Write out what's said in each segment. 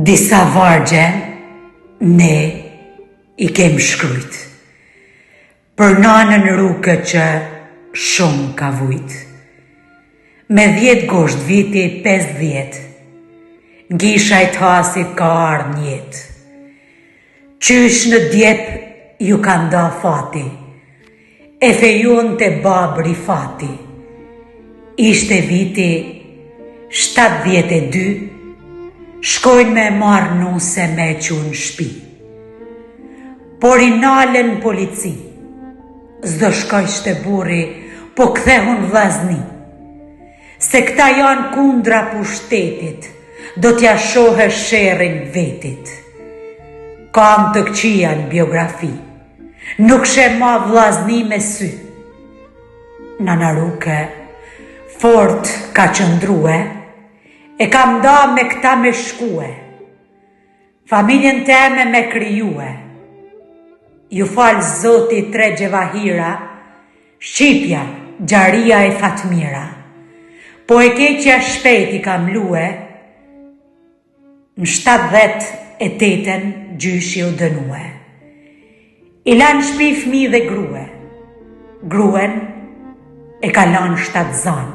Disa vargje ne I kem shkrujt për nanën rrugë që shumë ka vujt. Me 10 gosht viti 50, ngisha I thasit ka ardh njet. Qysh në djep ju ka nda fati, e fejon të babri fati. Ishte viti 72, shkojnë me marrë nuse me qunë shpi. Por I nalën polici, zdo shkojshte buri, po kthehun vllazni. Se këta janë kundra pushtetit, do t'ja shohe sherrin vetit. Kam të këqia në biografi, nuk she ma vllazni me sy. Nana Ruke, fort ka qëndrue, e kam nda me këta me shkue, familjen teme me kryue. Ju falë Zoti 3 gjevahira, Shqipja, Gjaria e Fatmira, po e keqja shpeti kam lue, në 78 gjyshi u dënue. I lanë shpi fmi dhe grue, gruen e ka lanë 7 zanë,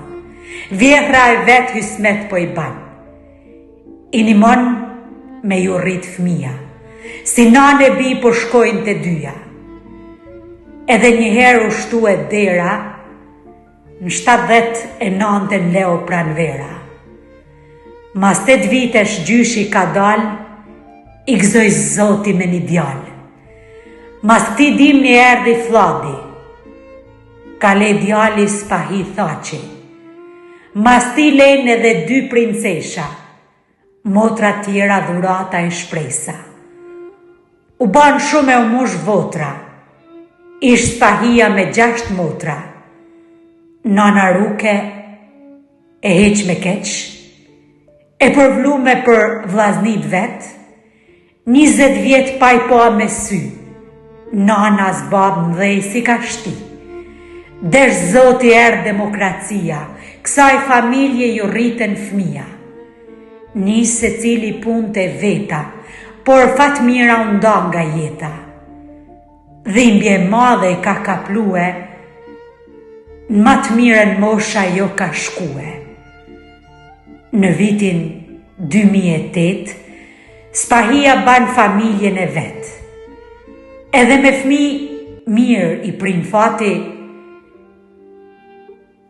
vjethra e vetë hysmet po I ban. I nimon me ju rrit fmija, si nane bi po shkojnë të dyja. Edhe njëherë u shtu e dera, në 79 leo pranvera. Mas 8 vitesh gjyshi ka dal, I gëzoj Zoti me një djal. Mas këti dim një erdi fladi, ka le djali spahi thaqi. Mas ti len edhe 2 princesha, motra tjera dhurata e shpresa. U ban shumë e u mush votra, ish spahia me 6 motra. Nana Ruke e heq me keq, e përvlume për vllaznit vet, 20 vjet pa I pa me sy, nana zbab mdhej si ka shti. Desh Zoti demokracia, kësaj familje ju rriten fmija. Nis se cili punë të veta, por Fatmira u nda nga jeta. Dhimbje madhe I ka kaplue, në ma të mirën mosha jo ka shkue. Në vitin 2008, spahia ban familjen e vet. Edhe me fmi mirë I prin fati,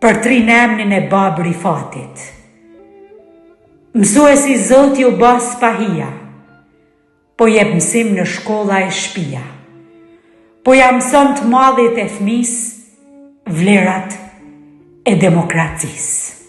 për 3 emnin e babri fatit. Mësuesi Zoti u ba spahia, po jep mësim në shkolla e shpia. Po ja mëson të madhit e fmis, vlerat e demokracisë.